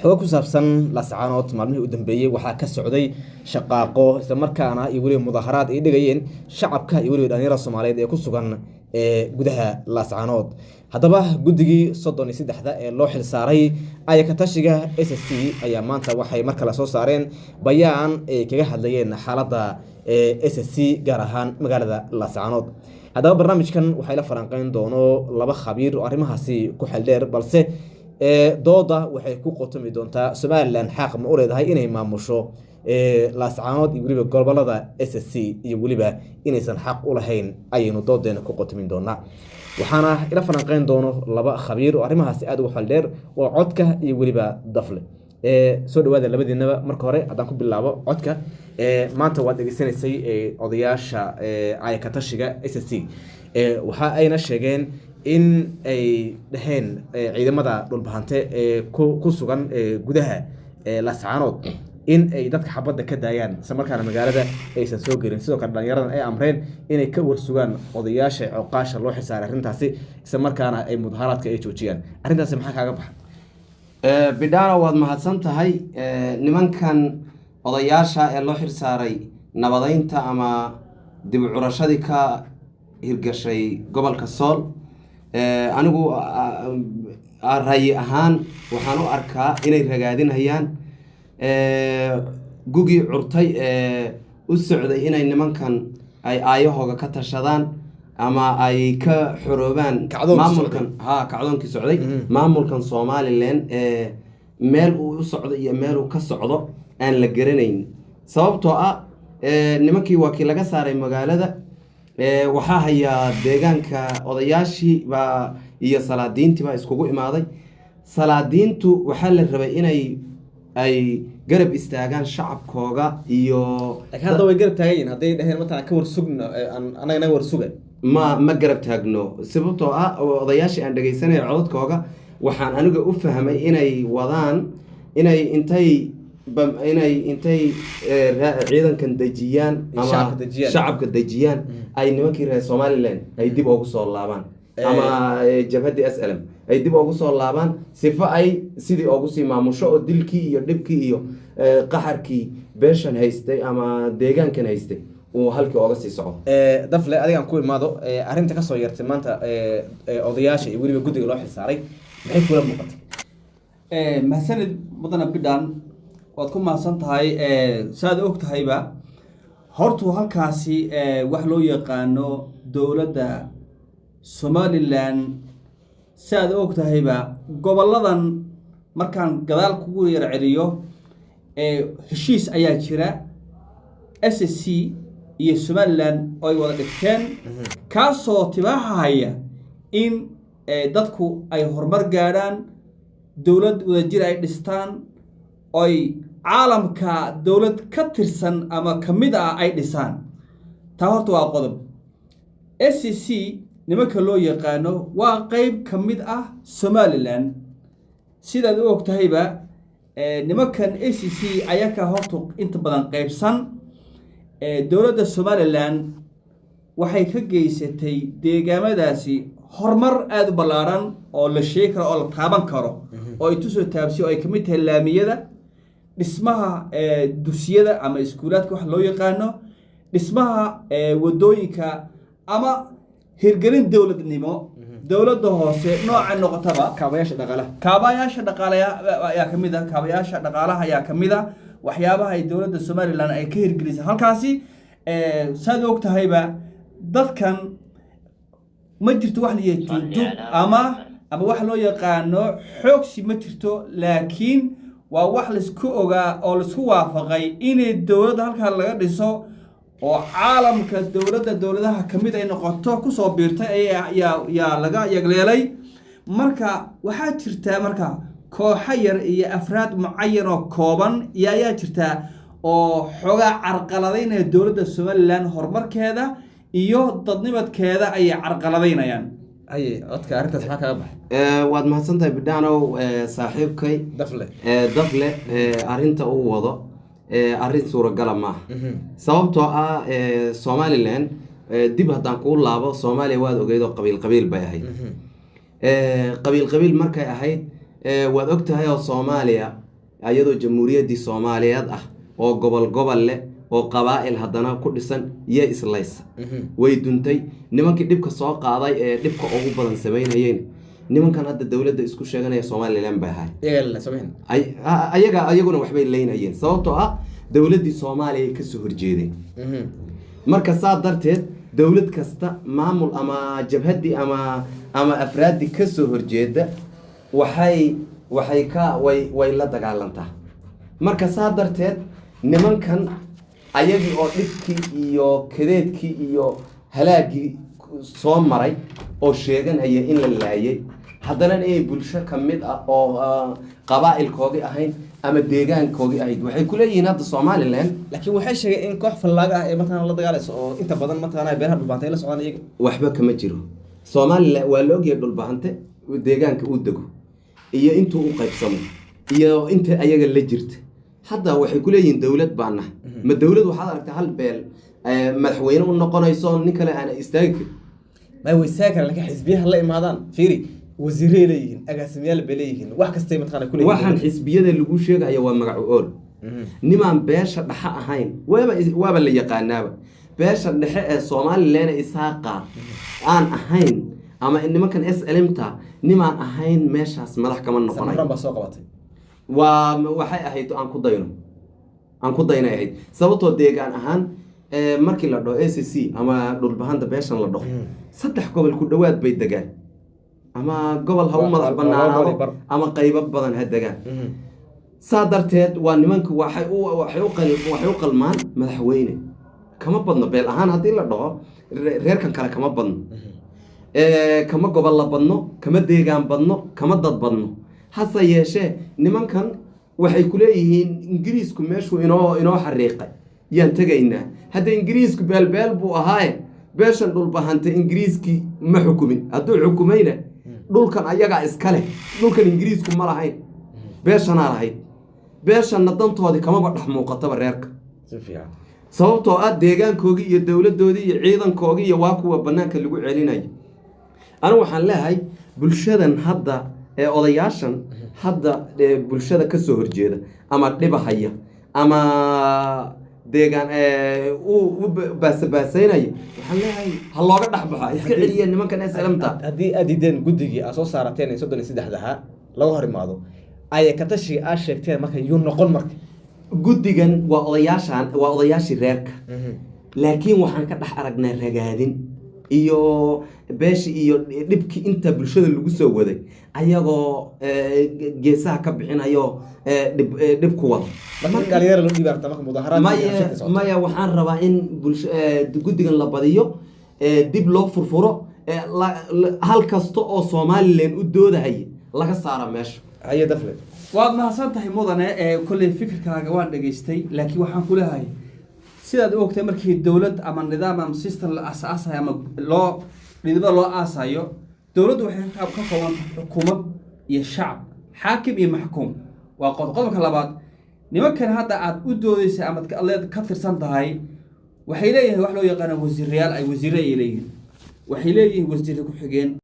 xoog ku saabsan lascaanood maalmihii u dambeeyay waxaa ka socday shaqaaqo isla markaana iyo weliba mudaharaad ay dhigayeen shacabka iyo weliba dhalinyarada Soomaaliyeed ee ku sugan gudaha lascaanood. haddaba guddigii 33 ee loo xil saaray ayaka tashiga SSC ayaa maanta waxay mar kale soo saareen bayaan ay kaga hadlayeen xaaladda SSC gaar ahaan magaalada lascaanood. haddaba barnaamijkan waxay la falanqeyn doono laba khabiir oo arrimahaasi ku xil dheer balse dooda waxay ku qotami doontaa Somaliland xaq ma u leedahay inay maamusho lascaanood iyo weliba gobolada SSC iyo weliba inaysan xaq u lahayn ayaynu doodeena ku qotamin doonaa. waxaana ila falanqeyn doono laba khabiir oo arrimahaasi aad ugu xil dheer oo codka iyo weliba dafle soo dhawaada labadiinaba. marka hore haddaan ku bilaabo codka maanta waad dhageysanaysay odayaasha ayaka tashiga SSC waxa ayna sheegeen in ay dhaheen ciidamada dhulbahante ku sugan gudaha lascaanood in ay dadka xabadda ka daayaan isla markaana magaalada aysan soo gelin. sidoo kale dhalinyaradan ay amreen inay ka warsugaan odayaasha cooqaasha loo xisaaray arrintaasi isla markaana ay mudaharaadka ay joojiyaan. arrintaasi maxaa kaaga baxa? bidhaano waad mahadsan tahay. nimankan odayaasha ee loo xilsaaray nabadeynta ama dib u curashadii ka hirgashay gobolka Sool anigu ra'yi ahaan waxaan u arkaa inay ragaadinayaan gugii curtay u socday inay nimankan ay aayahooga ka tashadaan ama ay ka xoroobaan maamulkan kacdoonkii socday maamulkan Somaliland meel uu u socdo iyo meel uu ka socdo aan la garanayn sababtoo ah nimankii waa kii laga saaray magaalada waxaa hayaa deegaanka odayaashii baa iyo salaadiintii baa iskugu imaaday. salaadiintu waxaa la rabay inay ay garab istaagaan shacabkooga iyo hadda way garab taagayeen hadday dhaheen maanta ka warsugno anaga warsuga ma garab taagno sababtoo ah odayaashii aan dhageysanayo codadkooga waxaan aniga u fahmay inay wadaan inay intay ciidankan dejiyaan ama shacabka dejiyaan ay nimankii reer Somaliland ay dib ugu soo laabaan ama jabhadii SLM ay dib ugu soo laabaan sifa ay sidii ugu sii maamusho oo dilkii iyo dhibkii iyo qaxarkii beeshan haystay ama deegaankan haystay uu halkii uga sii socdo. dafle adigan ku imaado arrinta ka soo yartay maanta odayaasha iyo weliba guddiga loo xilsaaray maxay kula muuqatay? mahsanid mudana bidhaan waad ku mahadsan tahay. saad og tahayba hortuu halkaasi wax loo yaqaano dowladda Somaliland saad og tahayba goboladan markaan gadaal kugu yar celiyo heshiis ayaa jira SSC iyo Somaliland ay wada dhigteen kaasoo tibaaxaya in dadku ay horumar gaaraan dowlad wadajir ay dhistaan ay caalamka dowlad ka tirsan ama kamid ah ay dhisaan. taa horta waa qodob. SSC nimanka loo yaqaano waa qayb kamid ah Somaliland sidaad u og tahayba nimankan SSC ayaa ka horta inta badan qaybsan. dowladda Somaliland waxay ka geysatay deegaamadaasi horumar aad u ballaaran oo la sheegi karo oo la taaban karo oo ay tusoo taabsiyo ay kamid tahay laamiyada dhismaha dugsiyada ama iskuulaadka wax loo yaqaano dhismaha wadooyinka ama hirgelin dowladnimo dowladda hoose nooca noqotaba kaabayaasha dhaqaalaha ayaa kamid ah kaabayaasha dhaqaalaha ayaa kamid ah waxyaabaha ay dowladda Somaliland ay ka hirgelisay halkaasi. saad og tahayba dadkan ma jirto wax la yiraahdo ama wax loo yaqaano xoogsi ma jirto laakiin waa wax la isku ogaa oo la isku waafaqay inay dowladda halka laga dhiso oo caalamka dowladaha kamid ay noqoto ku soo biirtay ayaa laga yagleelay. marka waxaa jirta marka kooxo yar iyo afraad mucayan oo kooban ayaa jirta oo xogaa carqaladaynaya dowladda Somaliland horumarkeeda iyo dadnimadkeeda ay carqaladaynayaan. codka arrintaas maxaa kaaga baxay? waad mahadsan tahay bidhaano saaxiibkay dafle arrinta uu wado arrin suuragala maaha sababtoo ah Somaliland dib haddaan kuu laabo Soomaaliya waad ogeyd oo qabiil bay ahayd qabiil markay ahayd waad og tahay oo Soomaaliya ayadoo jamhuuriyaddii Soomaaliyeed ah oo gobol leh oo qabaa'il haddana ku dhisan iyo islaysa way duntay nimankii dhibka soo qaaday ee dhibka ugu badan sameynayeen nimankan hadda dawladda isku sheeganaya Soomaaliland bay ayaguna waxbay leynayeen sababtoo ah dawladdii Soomaaliya ka soo horjeedeen marka saa darteed dawlad kasta maamul ama jabhadii ama afraadi ka soo horjeeda way la dagaalantaa marka saa darteed nimankan ayagii oo dhibkii iyo kadeedkii iyo halaagii soo maray oo sheeganaya in la laayay haddana ay bulsho ka mid ah oo qabaa'ilkoodii ahayn ama deegaankoodii ahayd waxay ku leeyihiin hadda Somaliland laakiin waxay sheegay in koox fallaaga ah ee markaan la dagaalayso oo inta badan markaan ay beeraha dhulbaantay la socdaan iyaga waxba kama jiro Somaliland waa la ogyahay dhulbaante deegaanka uu dego iyo intuu u qaybsamo iyo inta ayaga la jirta hadda waxay ku leeyihiin dawlad baana ma dawlad waxaad aragtay hal beel madaxweyne u noqonayso nin kale aan istaagi ma weysaakar laakiin xisbiyaha la imaadaan fiiri wasiirey leeyihiin agaasimayaal bay leeyihiin wax kasta mataqaana ku leeyihiin waxaan xisbiyada lagu sheegayo waa magacu ool nimaan beesha dhaxa ahayn waaba la yaqaanaaba beesha dhexe ee Soomaaliland isaaqa aan ahayn ama nimankan SLMta nimaan ahayn meeshaas madax kama noqonay safarran ba soo qabatay waxay ahayd aan ku daynayd sababtoo deegaan ahaan markii la dhaho ACC ama dhulbahanta beeshan la dhaho saddex gobol ku dhawaad bay degaan ama gobol ha u madax banaanaado ama qaybo badan ha degaan saa darteed waa nimanku waxay u qalmaan madaxweyne kama badno beel ahaan haddii la dhaho reerkan kale kama badno kama gobol la badno kama deegaan badno kama dad badno hase yeeshee nimankan waxay ku leeyihiin ingiriisku meeshuu inoo xariiqay yaan tegaynaa hadda ingiriisku beelbeel buu ahaaye beeshan dhulbahanta ingiriiskii ma xukumin hadduu xukumayna dhulkan ayagaa iska leh dhulkan ingiriisku ma lahayn beeshanaa lahayd beeshanna dantoodii kamaba dhex muuqataba reerka sababtoo ah deegaankoogii iyo dawladdoodii iyo ciidankoogii iyo waa kuwa bannaanka lagu celinayo anigu waxaan leeyahay bulshadan hadda ee odayaashan hadda bulshada ka soo horjeeda ama dhibahaya ama deegaan u baasabaasaynayo waxaan leeyahay ha looga dhaxbaxa iska celiya nimankan SLMta haddii aad diideen guddigii aad soo saarateen 33 laga hor imaado ayay ka tashi aad sheegteen marka yuu noqon marka guddigan waa odayaashii reerka laakiin waxaan ka dhex aragnaa ragaadin iyo beeshi iyo dhibkii inta bulshada lagu soo waday ayagoo geesaha ka bixinayo dhib ku wada marka dhalinyaro loo dhibaarta marka mudaharaad maya waxaan rabaa in guddigan la badiyo dib loo furfuro hal kasta oo Somaliland u doodahay laga saaro meesha ayaa dafle waad mahadsan tahay mudane kulli fikirkaaga waan dhageystay laakiin waxaan ku leeyahay sidaad ogtay markii dawlad ama nidaam ama system la aasaasay ama nidaamada loo aasayo dawladdu waxay ka kooban tahay xukuumad iyo shacab xaakim iyo maxkuum waa qodobka labaad nimankan hadda aad u doodaysay ama ka tirsan tahay waxay leeyihiin wax loo yaqaan wasiirayaal ay wasiirada leeyihiin waxay leeyihiin wasiir ku xigeen